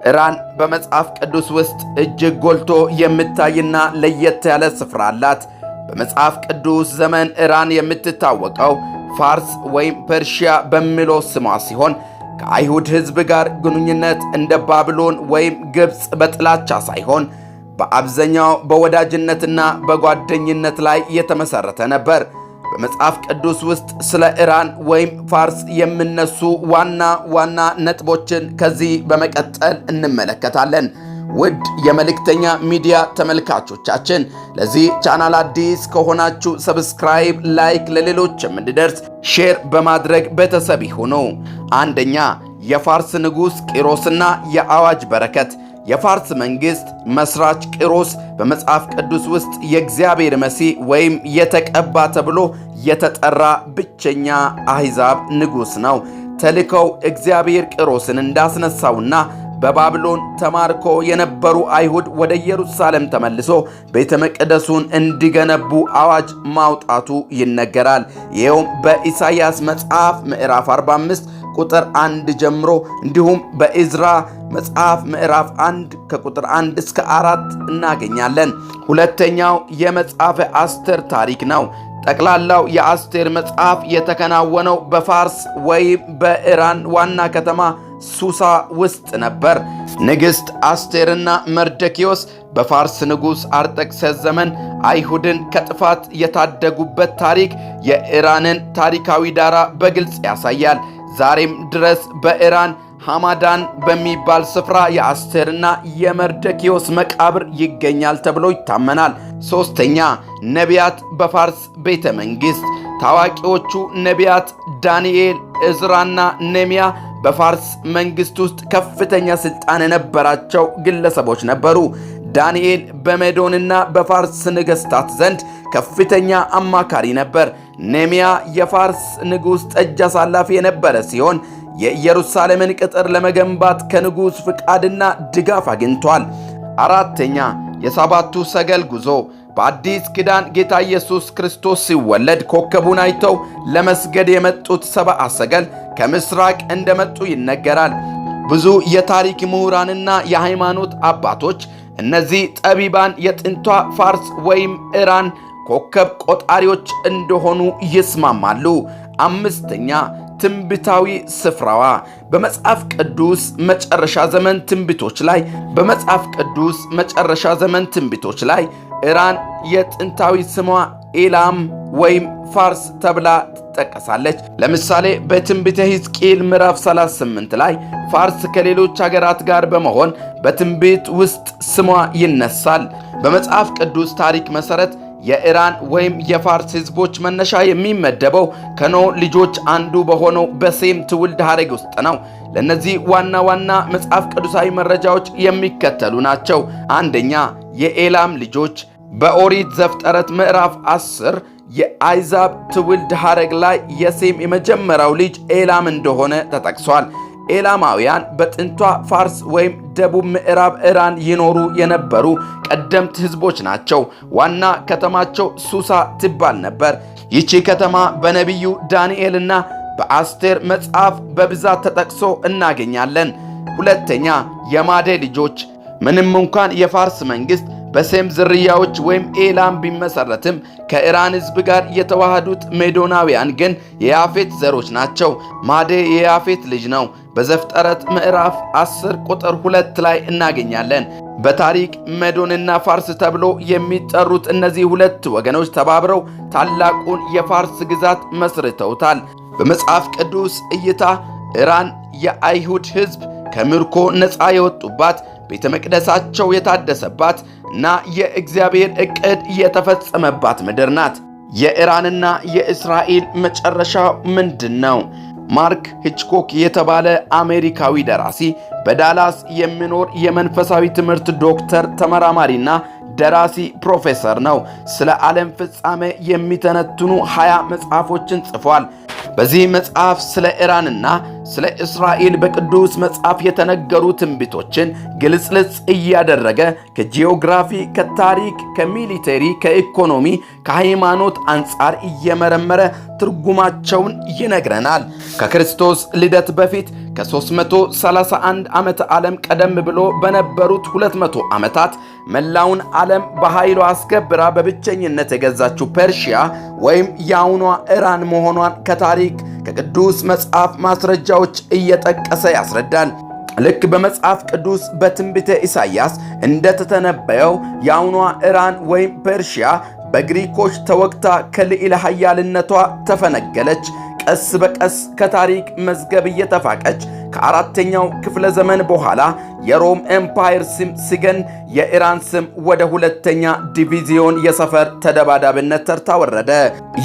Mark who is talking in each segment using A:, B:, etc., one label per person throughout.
A: ኢራን በመጽሐፍ ቅዱስ ውስጥ እጅግ ጎልቶ የምታይና ለየት ያለ ስፍራ አላት። በመጽሐፍ ቅዱስ ዘመን ኢራን የምትታወቀው ፋርስ ወይም ፐርሺያ በሚለው ስሟ ሲሆን ከአይሁድ ሕዝብ ጋር ግንኙነት እንደ ባቢሎን ወይም ግብፅ በጥላቻ ሳይሆን በአብዛኛው በወዳጅነትና በጓደኝነት ላይ የተመሰረተ ነበር። በመጽሐፍ ቅዱስ ውስጥ ስለ ኢራን ወይም ፋርስ የሚነሱ ዋና ዋና ነጥቦችን ከዚህ በመቀጠል እንመለከታለን። ውድ የመልእክተኛ ሚዲያ ተመልካቾቻችን ለዚህ ቻናል አዲስ ከሆናችሁ ሰብስክራይብ፣ ላይክ፣ ለሌሎችም እንዲደርስ ሼር በማድረግ ቤተሰብ ይሁኑ። አንደኛ፣ የፋርስ ንጉሥ ቂሮስና የአዋጅ በረከት። የፋርስ መንግሥት መስራች ቂሮስ በመጽሐፍ ቅዱስ ውስጥ የእግዚአብሔር መሲህ ወይም የተቀባ ተብሎ የተጠራ ብቸኛ አሕዛብ ንጉሥ ነው። ተልከው እግዚአብሔር ቂሮስን እንዳስነሳውና በባቢሎን ተማርኮ የነበሩ አይሁድ ወደ ኢየሩሳሌም ተመልሶ ቤተ መቅደሱን እንዲገነቡ አዋጅ ማውጣቱ ይነገራል። ይኸውም በኢሳይያስ መጽሐፍ ምዕራፍ 45 ቁጥር 1 ጀምሮ እንዲሁም በኢዝራ መጽሐፍ ምዕራፍ 1 ከቁጥር 1 እስከ 4 እናገኛለን። ሁለተኛው የመጽሐፈ አስቴር ታሪክ ነው። ጠቅላላው የአስቴር መጽሐፍ የተከናወነው በፋርስ ወይም በኢራን ዋና ከተማ ሱሳ ውስጥ ነበር። ንግሥት አስቴርና መርዶክዮስ በፋርስ ንጉሥ አርጤክስስ ዘመን አይሁድን ከጥፋት የታደጉበት ታሪክ የኢራንን ታሪካዊ ዳራ በግልጽ ያሳያል። ዛሬም ድረስ በኢራን ሐማዳን በሚባል ስፍራ የአስቴርና የመርዶክዮስ መቃብር ይገኛል ተብሎ ይታመናል። ሶስተኛ፣ ነቢያት በፋርስ ቤተ መንግሥት። ታዋቂዎቹ ነቢያት ዳንኤል፣ ዕዝራና ነህምያ በፋርስ መንግሥት ውስጥ ከፍተኛ ሥልጣን የነበራቸው ግለሰቦች ነበሩ። ዳንኤል በሜዶንና በፋርስ ነገሥታት ዘንድ ከፍተኛ አማካሪ ነበር። ነህምያ የፋርስ ንጉሥ ጠጅ አሳላፊ የነበረ ሲሆን የኢየሩሳሌምን ቅጥር ለመገንባት ከንጉሥ ፍቃድና ድጋፍ አግኝቷል። አራተኛ፣ የሰባቱ ሰገል ጉዞ። በአዲስ ኪዳን ጌታ ኢየሱስ ክርስቶስ ሲወለድ ኮከቡን አይተው ለመስገድ የመጡት ሰብአ ሰገል ከምስራቅ እንደመጡ ይነገራል። ብዙ የታሪክ ምሁራንና የሃይማኖት አባቶች እነዚህ ጠቢባን የጥንቷ ፋርስ ወይም ኢራን ኮከብ ቆጣሪዎች እንደሆኑ ይስማማሉ። አምስተኛ፣ ትንቢታዊ ስፍራዋ። በመጽሐፍ ቅዱስ መጨረሻ ዘመን ትንቢቶች ላይ ኢራን የጥንታዊ ስሟ ኤላም ወይም ፋርስ ተብላ ትጠቀሳለች። ለምሳሌ በትንቢተ ሕዝቅኤል ምዕራፍ 38 ላይ ፋርስ ከሌሎች ሀገራት ጋር በመሆን በትንቢት ውስጥ ስሟ ይነሳል። በመጽሐፍ ቅዱስ ታሪክ መሠረት የኢራን ወይም የፋርስ ሕዝቦች መነሻ የሚመደበው ከኖህ ልጆች አንዱ በሆነው በሴም ትውልድ ሐረግ ውስጥ ነው። ለእነዚህ ዋና ዋና መጽሐፍ ቅዱሳዊ መረጃዎች የሚከተሉ ናቸው። አንደኛ፣ የኤላም ልጆች። በኦሪት ዘፍጥረት ምዕራፍ 10 የአሕዛብ ትውልድ ሐረግ ላይ የሴም የመጀመሪያው ልጅ ኤላም እንደሆነ ተጠቅሷል። ኤላማውያን በጥንቷ ፋርስ ወይም ደቡብ ምዕራብ ኢራን ይኖሩ የነበሩ ቀደምት ሕዝቦች ናቸው። ዋና ከተማቸው ሱሳ ትባል ነበር። ይቺ ከተማ በነቢዩ ዳንኤልና በአስቴር መጽሐፍ በብዛት ተጠቅሶ እናገኛለን። ሁለተኛ፣ የማዴ ልጆች። ምንም እንኳን የፋርስ መንግሥት በሴም ዝርያዎች ወይም ኤላም ቢመሰረትም ከኢራን ሕዝብ ጋር የተዋሃዱት ሜዶናውያን ግን የያፌት ዘሮች ናቸው። ማዴ የያፌት ልጅ ነው። በዘፍጥረት ምዕራፍ 10 ቁጥር 2 ላይ እናገኛለን። በታሪክ ሜዶንና ፋርስ ተብሎ የሚጠሩት እነዚህ ሁለት ወገኖች ተባብረው ታላቁን የፋርስ ግዛት መስርተውታል። በመጽሐፍ ቅዱስ እይታ ኢራን የአይሁድ ሕዝብ ከምርኮ ነፃ የወጡባት፣ ቤተ መቅደሳቸው የታደሰባት እና የእግዚአብሔር ዕቅድ የተፈጸመባት ምድር ናት። የኢራንና የእስራኤል መጨረሻ ምንድን ነው? ማርክ ሂችኮክ የተባለ አሜሪካዊ ደራሲ በዳላስ የሚኖር የመንፈሳዊ ትምህርት ዶክተር ተመራማሪና ደራሲ ፕሮፌሰር ነው። ስለ ዓለም ፍጻሜ የሚተነትኑ 20 መጽሐፎችን ጽፏል። በዚህ መጽሐፍ ስለ ኢራንና ስለ እስራኤል በቅዱስ መጽሐፍ የተነገሩ ትንቢቶችን ግልጽልጽ እያደረገ ከጂኦግራፊ፣ ከታሪክ፣ ከሚሊተሪ፣ ከኢኮኖሚ፣ ከሃይማኖት አንጻር እየመረመረ ትርጉማቸውን ይነግረናል። ከክርስቶስ ልደት በፊት ከ331 ዓመተ ዓለም ቀደም ብሎ በነበሩት 200 ዓመታት መላውን ዓለም በኃይሏ አስገብራ በብቸኝነት የገዛችው ፐርሺያ ወይም የአሁኗ ኢራን መሆኗን ከታሪክ ከቅዱስ መጽሐፍ ማስረጃዎች እየጠቀሰ ያስረዳል። ልክ በመጽሐፍ ቅዱስ በትንቢተ ኢሳይያስ እንደተተነበየው የአሁኗ ኢራን ወይም ፐርሺያ በግሪኮች ተወግታ ከልዕለ ኃያልነቷ ተፈነገለች። ቀስ በቀስ ከታሪክ መዝገብ እየተፋቀች ከአራተኛው ክፍለ ዘመን በኋላ የሮም ኤምፓየር ስም ሲገን የኢራን ስም ወደ ሁለተኛ ዲቪዚዮን የሰፈር ተደባዳቢነት ተርታ ወረደ።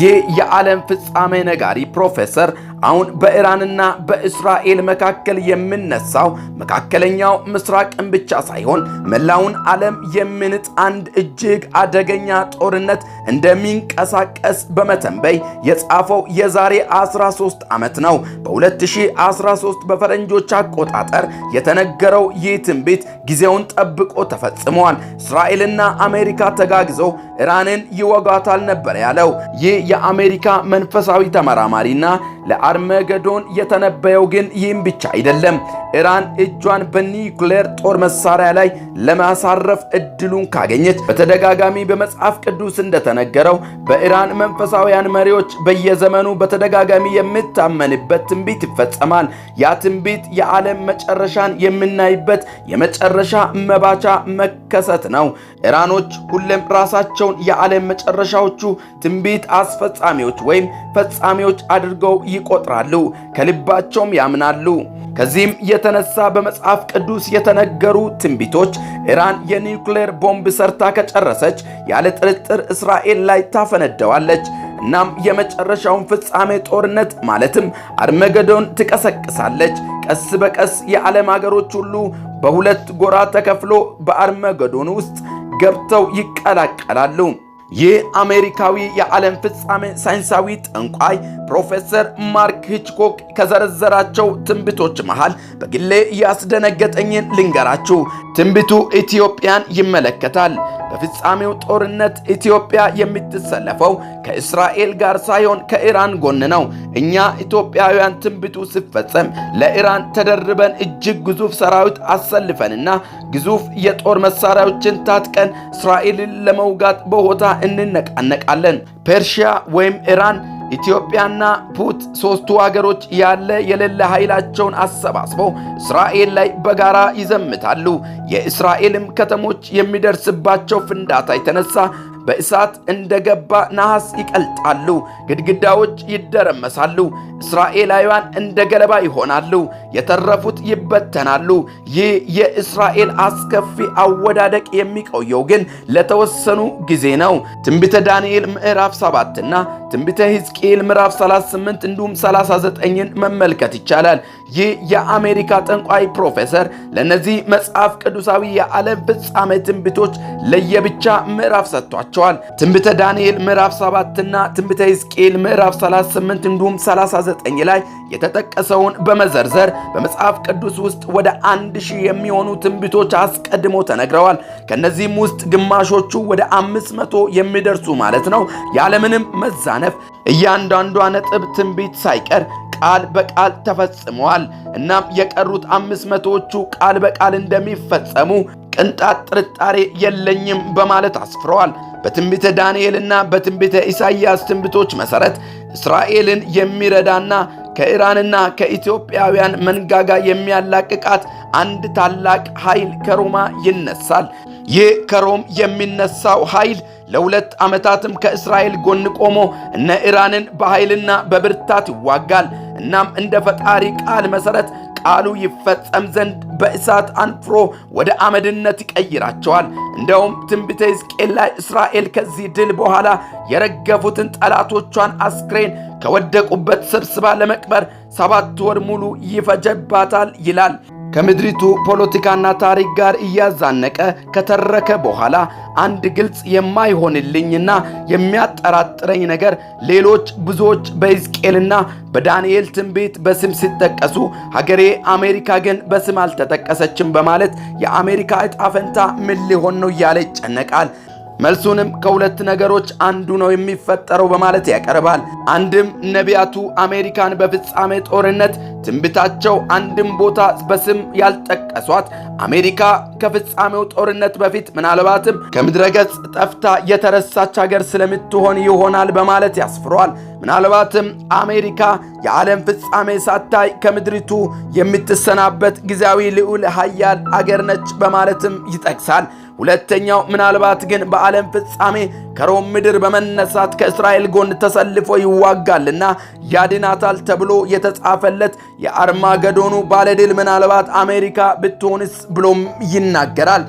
A: ይህ የዓለም ፍጻሜ ነጋሪ ፕሮፌሰር አሁን በኢራንና በእስራኤል መካከል የሚነሳው መካከለኛው ምስራቅን ብቻ ሳይሆን መላውን ዓለም የሚንጥ አንድ እጅግ አደገኛ ጦርነት እንደሚንቀሳቀስ በመተንበይ የጻፈው የዛሬ 13 ዓመት ነው። በ2013 በፈረንጆች አቆጣጠር የተነገረው ይህ ትንቢት ጊዜውን ጠብቆ ተፈጽሟል። እስራኤልና አሜሪካ ተጋግዘው ኢራንን ይወጋታል ነበር ያለው። ይህ የአሜሪካ መንፈሳዊ ተመራማሪና ለአርመገዶን የተነበየው ግን ይህም ብቻ አይደለም። ኢራን እጇን በኒውክሌር ጦር መሳሪያ ላይ ለማሳረፍ እድሉን ካገኘች በተደጋጋሚ በመጽሐፍ ቅዱስ እንደተነገረው በኢራን መንፈሳውያን መሪዎች በየዘመኑ በተደጋጋሚ የሚታመንበት ትንቢት ይፈጸማል። ያ ትንቢት የዓለም መጨረሻን የምናይበት የመጨረሻ መባቻ መከሰት ነው። ኢራኖች ሁሌም ራሳቸውን የዓለም መጨረሻዎቹ ትንቢት አስፈጻሚዎች ወይም ፈጻሚዎች አድርገው ይቆጥራሉ፣ ከልባቸውም ያምናሉ። ከዚህም የተነሳ በመጽሐፍ ቅዱስ የተነገሩ ትንቢቶች ኢራን የኒውክሌር ቦምብ ሰርታ ከጨረሰች ያለ ጥርጥር እስራኤል ላይ ታፈነደዋለች። እናም የመጨረሻውን ፍጻሜ ጦርነት ማለትም አርመገዶን ትቀሰቅሳለች። ቀስ በቀስ የዓለም አገሮች ሁሉ በሁለት ጎራ ተከፍሎ በአርመገዶን ውስጥ ገብተው ይቀላቀላሉ። ይህ አሜሪካዊ የዓለም ፍጻሜ ሳይንሳዊ ጠንቋይ ፕሮፌሰር ማርክ ሂችኮክ ከዘረዘራቸው ትንቢቶች መሃል በግሌ ያስደነገጠኝን ልንገራችሁ። ትንቢቱ ኢትዮጵያን ይመለከታል። በፍጻሜው ጦርነት ኢትዮጵያ የምትሰለፈው ከእስራኤል ጋር ሳይሆን ከኢራን ጎን ነው። እኛ ኢትዮጵያውያን ትንቢቱ ሲፈጸም ለኢራን ተደርበን እጅግ ግዙፍ ሰራዊት አሰልፈንና ግዙፍ የጦር መሳሪያዎችን ታጥቀን እስራኤልን ለመውጋት በሆታ እንነቃነቃለን። ፐርሺያ ወይም ኢራን፣ ኢትዮጵያና ፑት ሶስቱ አገሮች ያለ የሌለ ኃይላቸውን አሰባስበው እስራኤል ላይ በጋራ ይዘምታሉ። የእስራኤልም ከተሞች የሚደርስባቸው ፍንዳታ የተነሳ በእሳት እንደገባ ነሐስ ይቀልጣሉ፣ ግድግዳዎች ይደረመሳሉ፣ እስራኤላውያን እንደ ገለባ ይሆናሉ፣ የተረፉት ይበተናሉ። ይህ የእስራኤል አስከፊ አወዳደቅ የሚቆየው ግን ለተወሰኑ ጊዜ ነው። ትንቢተ ዳንኤል ምዕራፍ 7 እና ትንቢተ ሕዝቅኤል ምዕራፍ 38 እንዲሁም 39ን መመልከት ይቻላል። ይህ የአሜሪካ ጠንቋይ ፕሮፌሰር ለነዚህ መጽሐፍ ቅዱሳዊ የዓለም ፍጻሜ ትንቢቶች ለየብቻ ምዕራፍ ሰጥቷቸዋል። ትንቢተ ዳንኤል ምዕራፍ 7 እና ትንቢተ ሕዝቅኤል ምዕራፍ 38 እንዲሁም 39 ላይ የተጠቀሰውን በመዘርዘር በመጽሐፍ ቅዱስ ውስጥ ወደ 1000 የሚሆኑ ትንቢቶች አስቀድሞ ተነግረዋል። ከነዚህም ውስጥ ግማሾቹ ወደ 500 የሚደርሱ ማለት ነው ያለምንም መዛነፍ እያንዳንዷ ነጥብ ትንቢት ሳይቀር ቃል በቃል ተፈጽመዋል። እናም የቀሩት 500ዎቹ ቃል በቃል እንደሚፈጸሙ ቅንጣት ጥርጣሬ የለኝም በማለት አስፍረዋል። በትንቢተ ዳንኤልና በትንቢተ ኢሳይያስ ትንቢቶች መሰረት እስራኤልን የሚረዳና ከኢራንና ከኢትዮጵያውያን መንጋጋ የሚያላቅቃት አንድ ታላቅ ኃይል ከሮማ ይነሳል። ይህ ከሮም የሚነሳው ኃይል ለሁለት ዓመታትም ከእስራኤል ጎን ቆሞ እነ ኢራንን በኃይልና በብርታት ይዋጋል። እናም እንደ ፈጣሪ ቃል መሰረት ቃሉ ይፈጸም ዘንድ በእሳት አንፍሮ ወደ አመድነት ይቀይራቸዋል። እንደውም ትንቢተ ሕዝቅኤል ላይ እስራኤል ከዚህ ድል በኋላ የረገፉትን ጠላቶቿን አስክሬን ከወደቁበት ሰብስባ ለመቅበር 7 ወር ሙሉ ይፈጀባታል ይላል። ከምድሪቱ ፖለቲካና ታሪክ ጋር እያዛነቀ ከተረከ በኋላ አንድ ግልጽ የማይሆንልኝና የሚያጠራጥረኝ ነገር ሌሎች ብዙዎች በሕዝቅኤልና በዳንኤል ትንቢት በስም ሲጠቀሱ ሀገሬ አሜሪካ ግን በስም አልተጠቀሰችም በማለት የአሜሪካ ዕጣ ፈንታ ምን ሊሆን ነው እያለ ይጨነቃል። መልሱንም ከሁለት ነገሮች አንዱ ነው የሚፈጠረው በማለት ያቀርባል። አንድም ነቢያቱ አሜሪካን በፍጻሜ ጦርነት ትንቢታቸው አንድም ቦታ በስም ያልጠቀሷት አሜሪካ ከፍጻሜው ጦርነት በፊት ምናልባትም ከምድረ ገጽ ጠፍታ የተረሳች ሀገር ስለምትሆን ይሆናል በማለት ያስፍሯል። ምናልባትም አሜሪካ የዓለም ፍጻሜ ሳታይ ከምድሪቱ የምትሰናበት ጊዜያዊ ልዑል ኃያል አገር ነች በማለትም ይጠቅሳል። ሁለተኛው ምናልባት ግን በዓለም ፍጻሜ ከሮም ምድር በመነሳት ከእስራኤል ጎን ተሰልፎ ይዋጋልና ያድናታል ተብሎ የተጻፈለት የአርማገዶኑ ባለድል ምናልባት አሜሪካ ብትሆንስ ብሎም ይናገራል።